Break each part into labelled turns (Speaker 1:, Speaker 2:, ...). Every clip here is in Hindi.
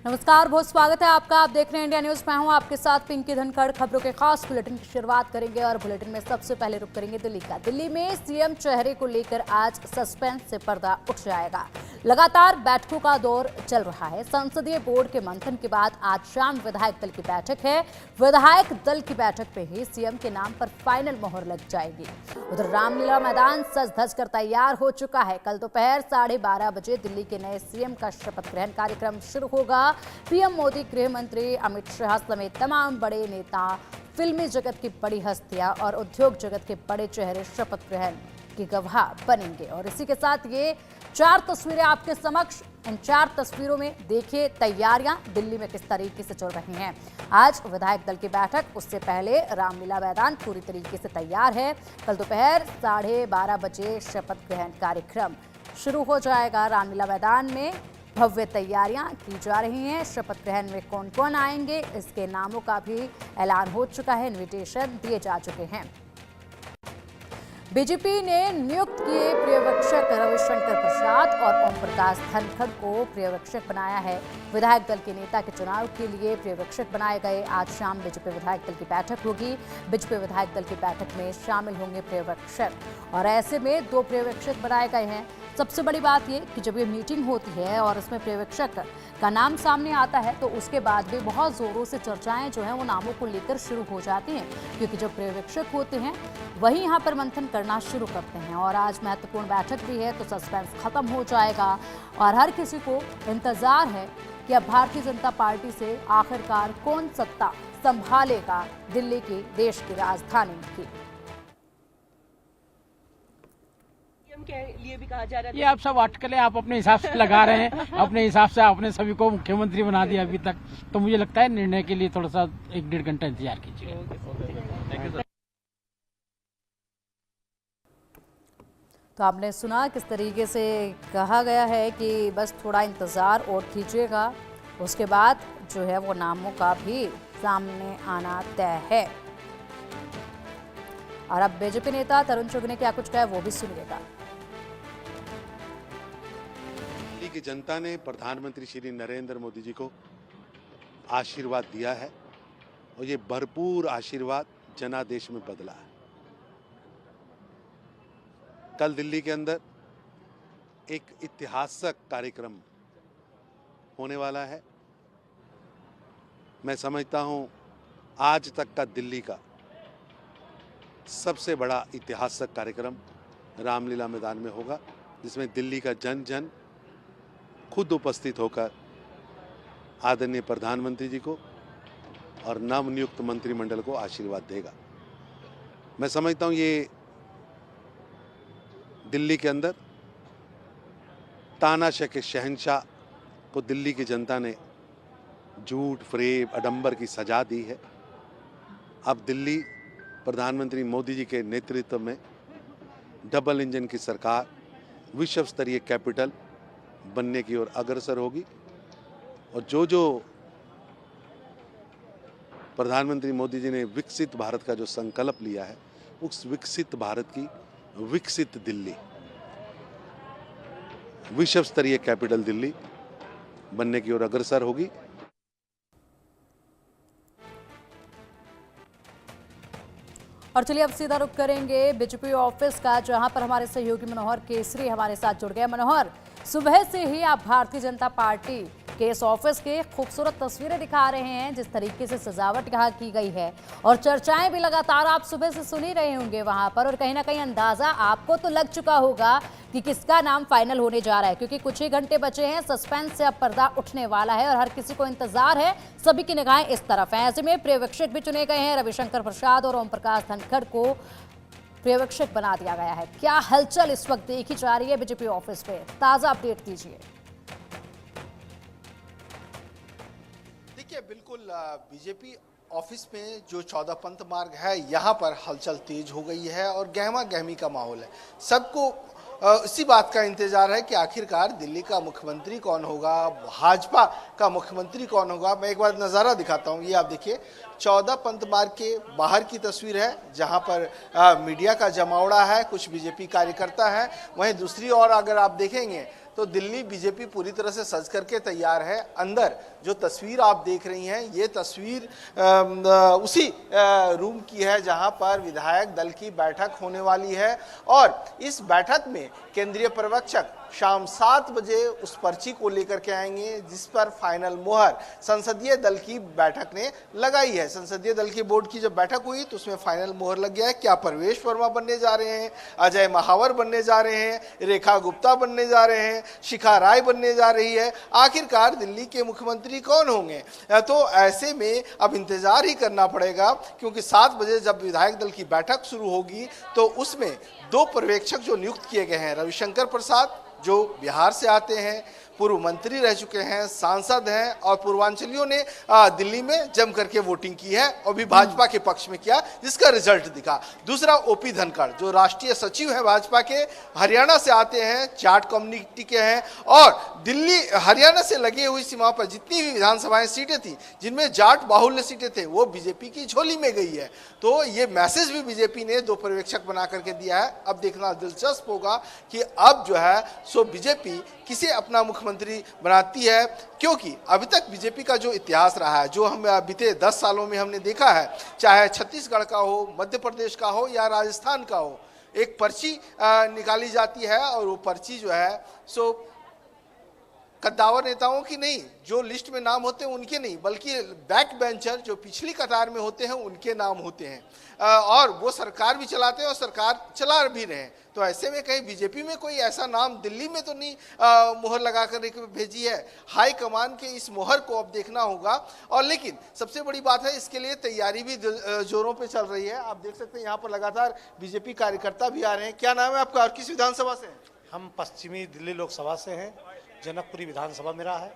Speaker 1: नमस्कार, बहुत स्वागत है आपका। आप देख रहे हैं इंडिया न्यूज। मैं हूं आपके साथ पिंकी धनखड़। खबरों के खास बुलेटिन की शुरुआत करेंगे और बुलेटिन में सबसे पहले रुक करेंगे दिल्ली का। दिल्ली में सीएम चेहरे को लेकर आज सस्पेंस से पर्दा उठ जाएगा। लगातार बैठकों का दौर चल रहा है। संसदीय बोर्ड के मंथन के बाद आज शाम विधायक दल की बैठक है। विधायक दल की बैठक पे ही सीएम के नाम पर फाइनल मोहर लग जाएगी। उधर रामलीला मैदान सज धज कर तैयार हो चुका है। कल दोपहर 12:30 बजे दिल्ली के नए सीएम का शपथ ग्रहण कार्यक्रम शुरू होगा। पीएम मोदी, गृह मंत्री अमित शाह समेत तमाम बड़े नेता, फिल्मी जगत की बड़ी हस्तियां और उद्योग जगत के बड़े चेहरे शपथ ग्रहण की गवाह बनेंगे। और इसी के साथ ये 4 तस्वीरें आपके समक्ष। इन 4 तस्वीरों में देखिए तैयारियां दिल्ली में किस तरीके से चल रही हैं। आज विधायक दल की बैठक, उससे पहले रामलीला मैदान पूरी तरीके से तैयार है। कल दोपहर 12:30 बजे शपथ ग्रहण कार्यक्रम शुरू हो जाएगा। रामलीला मैदान में भव्य तैयारियां की जा रही हैं। शपथ ग्रहण में कौन कौन आएंगे, इसके नामों का भी ऐलान हो चुका है, इन्विटेशन दिए जा चुके हैं। बीजेपी ने नियुक्त किए पर्यवेक्षक रविशंकर प्रसाद और ओम प्रकाश धनखड़ को पर्यवेक्षक बनाया है। विधायक दल के नेता के चुनाव के लिए पर्यवेक्षक बनाए गए। आज शाम बीजेपी विधायक दल की बैठक होगी। बीजेपी विधायक दल की बैठक में शामिल होंगे पर्यवेक्षक और ऐसे में 2 पर्यवेक्षक बनाए गए हैं। सबसे बड़ी बात ये कि जब ये मीटिंग होती है और उसमें पर्यवेक्षक का नाम सामने आता है तो उसके बाद भी बहुत जोरों से चर्चाएं जो हैं वो नामों को लेकर शुरू हो जाती हैं, क्योंकि जब पर्यवेक्षक होते हैं वही यहाँ पर मंथन करना शुरू करते हैं। और आज महत्वपूर्ण बैठक भी है तो सस्पेंस खत्म हो जाएगा और हर किसी को इंतजार है कि अब भारतीय जनता पार्टी से आखिरकार कौन सत्ता संभालेगा दिल्ली की, देश की राजधानी की।
Speaker 2: के लिए भी कहा जा रहा है
Speaker 3: ये आप सब अटकलें आप अपने हिसाब से लगा रहे हैं। अपने हिसाब से आपने सभी को मुख्यमंत्री बना दिया अभी तक, तो मुझे लगता है निर्णय के लिए थोड़ा सा 1-1.5 घंटा इंतजार कीजिए।
Speaker 1: तो आपने सुना किस तरीके से कहा गया है कि बस थोड़ा इंतजार और कीजिएगा, उसके बाद जो है वो नामों का भी सामने आना तय है। और अब बीजेपी नेता तरुण चुग ने क्या कुछ कहा वो भी सुनिएगा।
Speaker 4: दिल्ली की जनता ने प्रधानमंत्री श्री नरेंद्र मोदी जी को आशीर्वाद दिया है और ये भरपूर आशीर्वाद जनादेश में बदला है। कल दिल्ली के अंदर एक ऐतिहासिक कार्यक्रम होने वाला है। मैं समझता हूं आज तक का दिल्ली का सबसे बड़ा ऐतिहासिक कार्यक्रम रामलीला मैदान में होगा, जिसमें दिल्ली का जन जन खुद उपस्थित होकर आदरणीय प्रधानमंत्री जी को और नवनियुक्त मंत्रिमंडल को आशीर्वाद देगा। मैं समझता हूं ये दिल्ली के अंदर तानाशाह के शहंशाह को दिल्ली की जनता ने झूठ, फरेब, आडंबर की सजा दी है। अब दिल्ली प्रधानमंत्री मोदी जी के नेतृत्व में डबल इंजन की सरकार विश्व स्तरीय कैपिटल बनने की ओर अग्रसर होगी और जो जो प्रधानमंत्री मोदी जी ने विकसित भारत का जो संकल्प लिया है, उस विकसित भारत की विकसित दिल्ली, विश्व स्तरीय कैपिटल दिल्ली बनने की ओर अग्रसर होगी।
Speaker 1: और चलिए अब सीधा रुख करेंगे बीजेपी ऑफिस का, जहां पर हमारे सहयोगी मनोहर केसरी हमारे साथ जुड़ गए। मनोहर, सुबह से ही आप भारतीय जनता पार्टी के इस ऑफिस के खूबसूरत तस्वीरें दिखा रहे हैं, जिस तरीके से सजावट यहाँ की गई है और चर्चाएं भी लगातार आप सुबह से सुन ही रहे होंगे वहां पर, और कहीं ना कहीं अंदाजा आपको तो लग चुका होगा कि किसका नाम फाइनल होने जा रहा है, क्योंकि कुछ ही घंटे बचे हैं। सस्पेंस से अब पर्दा उठने वाला है और हर किसी को इंतजार है, सभी की निगाहें इस तरफ हैं। ऐसे में पर्यवेक्षक भी चुने गए हैं। रविशंकर प्रसाद और ओम प्रकाश धनखड़ को पर्यवेक्षक बना दिया गया है। क्या हलचल इस वक्त देखी जा रही है बीजेपी ऑफिस पे, ताजा अपडेट दीजिए।
Speaker 5: देखिए, बिल्कुल बीजेपी ऑफिस में जो 14 पंथ मार्ग है, यहाँ पर हलचल तेज हो गई है और गहमा गहमी का माहौल है। सबको इसी बात का इंतजार है कि आखिरकार दिल्ली का मुख्यमंत्री कौन होगा, भाजपा का मुख्यमंत्री कौन होगा। मैं एक बार नज़ारा दिखाता हूँ। ये आप देखिए, 14 पंथ मार्ग के बाहर की तस्वीर है, जहाँ पर मीडिया का जमावड़ा है, कुछ बीजेपी कार्यकर्ता हैं। वहीं दूसरी ओर अगर आप देखेंगे तो दिल्ली बीजेपी पूरी तरह से सज करके तैयार है। अंदर जो तस्वीर आप देख रही हैं, ये तस्वीर उसी रूम की है जहां पर विधायक दल की बैठक होने वाली है और इस बैठक में केंद्रीय पर्यवेक्षक शाम 7 बजे उस पर्ची को लेकर के आएंगे जिस पर फाइनल मोहर संसदीय दल की बैठक ने लगाई है। संसदीय दल की बोर्ड की जब बैठक हुई तो उसमें फाइनल मोहर लग गया है। क्या परवेश वर्मा बनने जा रहे हैं, अजय महावर बनने जा रहे हैं, रेखा गुप्ता बनने जा रहे हैं, शिखा राय बनने जा रही है, आखिरकार दिल्ली के मुख्यमंत्री कौन होंगे? तो ऐसे में अब इंतजार ही करना पड़ेगा, क्योंकि 7 बजे जब विधायक दल की बैठक शुरू होगी तो उसमें 2 पर्यवेक्षक जो नियुक्त किए गए हैं, रविशंकर प्रसाद जो बिहार से आते हैं, पूर्व मंत्री रह चुके हैं, सांसद हैं और पूर्वांचलियों ने दिल्ली में जम करके वोटिंग की है और भी भाजपा के पक्ष में किया, जिसका रिजल्ट दिखा। दूसरा ओपी धनखड़ जो राष्ट्रीय सचिव है भाजपा के, हरियाणा से आते हैं, जाट कम्युनिटी के हैं और दिल्ली हरियाणा से लगी हुई सीमा पर जितनी भी विधानसभाएं सीटें थी जिनमें जाट बाहुल्य सीटें थे वो बीजेपी की झोली में गई है। तो ये मैसेज भी बीजेपी ने 2 पर्यवेक्षक बना करके दिया है। अब देखना दिलचस्प होगा कि अब जो है सो बीजेपी किसे अपना मुख्यमंत्री बनाती है, क्योंकि अभी तक बीजेपी का जो इतिहास रहा है, जो हम बीते 10 सालों में हमने देखा है, चाहे छत्तीसगढ़ का हो, मध्य प्रदेश का हो या राजस्थान का हो, एक पर्ची निकाली जाती है और वो पर्ची जो है सो कद्दावर नेताओं की नहीं, जो लिस्ट में नाम होते हैं उनके नहीं, बल्कि बैक बेंचर जो पिछली कतार में होते हैं उनके नाम होते हैं और वो सरकार भी चलाते हैं और सरकार चला भी रहे हैं। तो ऐसे में कहीं बीजेपी में कोई ऐसा नाम दिल्ली में तो नहीं मोहर लगा कर भेजी है। हाई कमान के इस मोहर को अब देखना होगा। और लेकिन सबसे बड़ी बात है, इसके लिए तैयारी भी जोरों पे चल रही है। आप देख सकते हैं यहाँ पर लगातार बीजेपी कार्यकर्ता भी आ रहे हैं। क्या नाम है आपका और किस विधानसभा से?
Speaker 6: हम पश्चिमी दिल्ली लोकसभा से हैं, जनकपुरी विधानसभा मेरा है।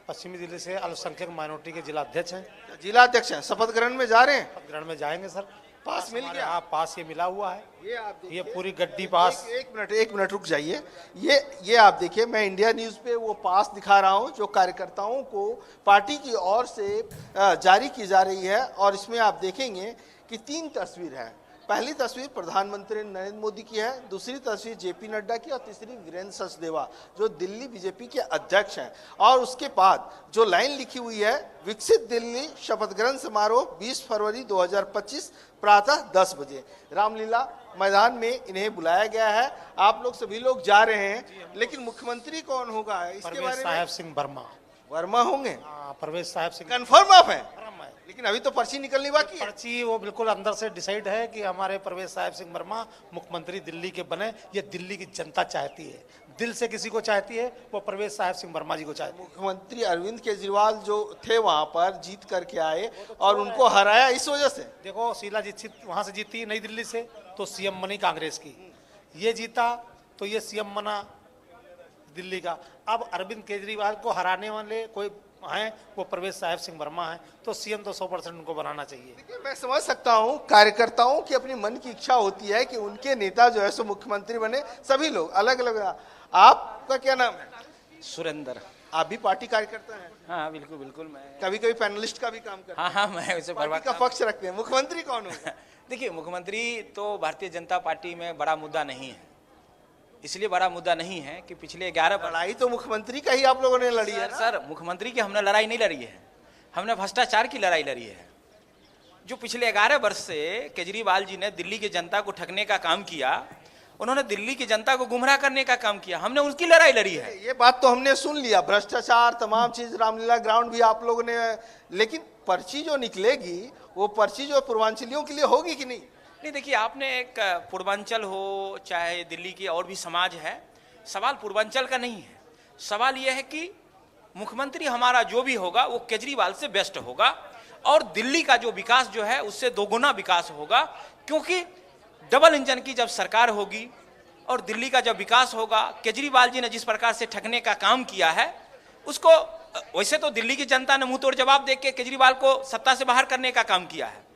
Speaker 6: पश्चिमी दिल्ली से अल्पसंख्यक माइनॉरिटी के जिला अध्यक्ष हैं।
Speaker 5: जिला अध्यक्ष हैं, शपथ ग्रहण में जा रहे हैं?
Speaker 6: शपथ ग्रहण में जाएंगे सर।
Speaker 5: पास मिल गया?
Speaker 6: हाँ, पास ये मिला हुआ है।
Speaker 5: ये आप देखिए,
Speaker 6: ये पूरी गड्डी पास।
Speaker 5: एक मिनट रुक जाइए। ये आप देखिए, मैं इंडिया न्यूज पे वो पास दिखा रहा हूँ जो कार्यकर्ताओं को पार्टी की ओर से जारी की जा रही है। और इसमें आप देखेंगे कि 3 तस्वीर है। पहली तस्वीर प्रधानमंत्री नरेंद्र मोदी की है, दूसरी तस्वीर जेपी नड्डा की और तीसरी वीरेंद्र सचदेवा जो दिल्ली बीजेपी के अध्यक्ष हैं। और उसके बाद जो लाइन लिखी हुई है, विकसित दिल्ली शपथ ग्रहण समारोह 20 फरवरी 2025 प्रातः 10 बजे रामलीला मैदान में इन्हें बुलाया गया है। आप लोग सभी लोग जा रहे हैं, लेकिन मुख्यमंत्री कौन होगा इसके बारे में?
Speaker 6: साहेब सिंह
Speaker 5: वर्मा होंगे?
Speaker 6: परवेश साहेब सिंह
Speaker 5: कंफर्म आप है? लेकिन अभी तो पर्ची निकलनी बाकी है।
Speaker 6: पर्ची वो बिल्कुल अंदर से डिसाइड है कि हमारे परवेश साहब सिंह वर्मा मुख्यमंत्री दिल्ली के बने। ये दिल्ली की जनता चाहती है, दिल से किसी को चाहती है, वो परवेश साहब सिंह वर्मा जी को चाहती है।
Speaker 5: मुख्यमंत्री अरविंद केजरीवाल जो थे वहां पर जीत करके आए और उनको हराया इस वजह से।
Speaker 6: देखो, शीला जीत वहां से जीती नई दिल्ली से तो सीएम बनी कांग्रेस की, ये जीता तो ये सीएम बना दिल्ली का। अब अरविंद केजरीवाल को हराने वाले कोई हैं, वो परवेश साहब सिंह वर्मा हैं, तो सीएम तो 100% उनको बनाना चाहिए।
Speaker 5: देखिए, मैं समझ सकता हूं कार्यकर्ताओं की अपनी मन की इच्छा होती है कि उनके नेता जो है सो मुख्यमंत्री बने। सभी लोग अलग अलग। आपका क्या नाम है?
Speaker 7: सुरेंद्र।
Speaker 5: आप भी पार्टी कार्यकर्ता हैं?
Speaker 7: हाँ बिल्कुल बिल्कुल। मैं
Speaker 5: कभी कभी पैनलिस्ट का भी काम करते हैं?
Speaker 7: हाँ, मैं उसे
Speaker 5: पार्टी का पक्ष रखते हैं। मुख्यमंत्री कौन होगा?
Speaker 7: देखिए, मुख्यमंत्री तो भारतीय जनता पार्टी में बड़ा मुद्दा नहीं है। इसलिए बड़ा मुद्दा नहीं है कि पिछले 11
Speaker 5: लड़ाई तो मुख्यमंत्री का ही आप लोगों ने लड़ी है ना?
Speaker 7: सर, मुख्यमंत्री की हमने लड़ाई नहीं लड़ी है, हमने भ्रष्टाचार की लड़ाई लड़ी है। जो पिछले 11 वर्ष से केजरीवाल जी ने दिल्ली की जनता को ठगने का काम किया, उन्होंने दिल्ली की जनता को गुमराह करने का काम किया, हमने उनकी लड़ाई लड़ी है।
Speaker 5: ये बात तो हमने सुन लिया, भ्रष्टाचार तमाम चीज, रामलीला ग्राउंड भी आप लोगों ने। लेकिन पर्ची जो निकलेगी वो पर्ची जो पूर्वांचलियों के लिए होगी कि नहीं?
Speaker 7: नहीं, देखिए, आपने एक पूर्वांचल हो चाहे दिल्ली की और भी समाज है, सवाल पूर्वांचल का नहीं है। सवाल यह है कि मुख्यमंत्री हमारा जो भी होगा वो केजरीवाल से बेस्ट होगा और दिल्ली का जो विकास जो है उससे 2 गुना विकास होगा, क्योंकि डबल इंजन की जब सरकार होगी और दिल्ली का जब विकास होगा, केजरीवाल जी ने जिस प्रकार से ठगने का काम किया है उसको, वैसे तो दिल्ली की जनता ने मुंह तोड़ जवाब देके के केजरीवाल को सत्ता से बाहर करने का काम किया है,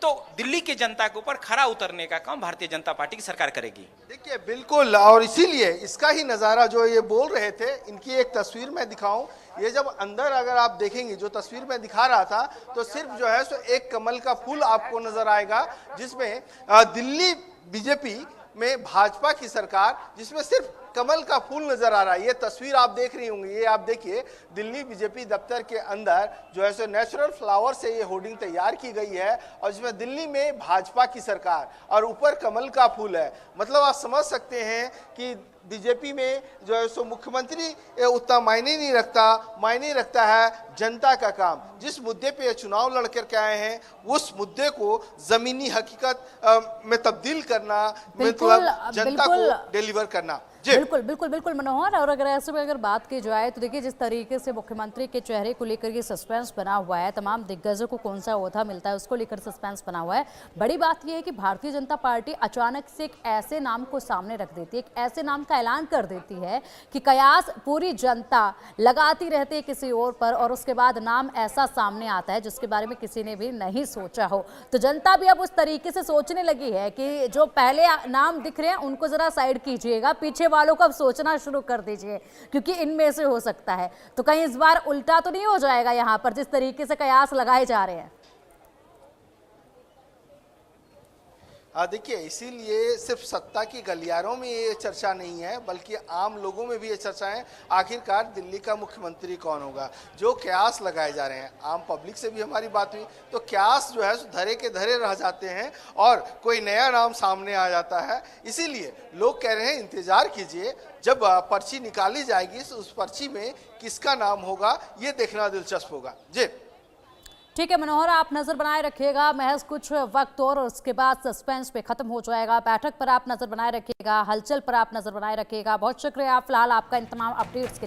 Speaker 7: तो दिल्ली की जनता के ऊपर खरा उतरने का काम भारतीय जनता पार्टी की सरकार करेगी।
Speaker 5: देखिए, बिल्कुल। और इसीलिए इसका ही नजारा जो ये बोल रहे थे, इनकी एक तस्वीर मैं दिखाऊं। ये जब अंदर अगर आप देखेंगे, जो तस्वीर मैं दिखा रहा था, तो सिर्फ जो है सो एक कमल का फूल आपको नजर आएगा, जिसमें दिल्ली बीजेपी में भाजपा की सरकार, जिसमें सिर्फ कमल का फूल नजर आ रहा है। ये तस्वीर आप देख रही होंगी, ये आप देखिए दिल्ली बीजेपी दफ्तर के अंदर जो है सो नेचुरल फ्लावर से ये होर्डिंग तैयार की गई है और जिसमें दिल्ली में भाजपा की सरकार और ऊपर कमल का फूल है। मतलब आप समझ सकते हैं कि बीजेपी में जो है सो मुख्यमंत्री उतना मायने नहीं रखता, मायने रखता है जनता का काम। जिस मुद्दे पे ये चुनाव लड़कर के आए हैं उस मुद्दे को जमीनी हकीकत में तब्दील करना, मतलब जनता को डिलीवर करना।
Speaker 1: बिल्कुल बिल्कुल बिल्कुल मनोहर। और अगर ऐसे में अगर बात की जाए तो देखिए जिस तरीके से मुख्यमंत्री के चेहरे को लेकर ये सस्पेंस बना हुआ है, तमाम दिग्गजों को कौन सा ओहदा मिलता है उसको लेकर सस्पेंस बना हुआ है। बड़ी बात यह है कि भारतीय जनता पार्टी अचानक से एक ऐसे नाम को सामने रख देती है, एक ऐसे नाम का ऐलान कर देती है कि कयास पूरी जनता लगाती रहती है किसी और उसके बाद नाम ऐसा सामने आता है जिसके बारे में किसी ने भी नहीं सोचा हो। तो जनता भी अब उस तरीके से सोचने लगी है कि जो पहले नाम दिख रहे हैं उनको जरा साइड कीजिएगा, पीछे वालों को अब सोचना शुरू कर दीजिए क्योंकि इनमें से हो सकता है। तो कहीं इस बार उल्टा तो नहीं हो जाएगा यहां पर जिस तरीके से कयास लगाए जा रहे हैं?
Speaker 5: देखिए, इसीलिए सिर्फ सत्ता की गलियारों में ये चर्चा नहीं है बल्कि आम लोगों में भी ये चर्चा है आखिरकार दिल्ली का मुख्यमंत्री कौन होगा। जो कयास लगाए जा रहे हैं, आम पब्लिक से भी हमारी बात हुई तो कयास जो है धरे के धरे रह जाते हैं और कोई नया नाम सामने आ जाता है। इसीलिए लोग कह रहे हैं इंतजार कीजिए, जब पर्ची निकाली जाएगी तो उस पर्ची में किसका नाम होगा ये देखना दिलचस्प होगा। जी
Speaker 1: ठीक है मनोहर, आप नजर बनाए रखिएगा। महज कुछ वक्त और उसके बाद सस्पेंस पे खत्म हो जाएगा। बैठक पर आप नजर बनाए रखिएगा, हलचल पर आप नजर बनाए रखिएगा। बहुत शुक्रिया फिलहाल आपका इन तमाम अपडेट्स के लिए।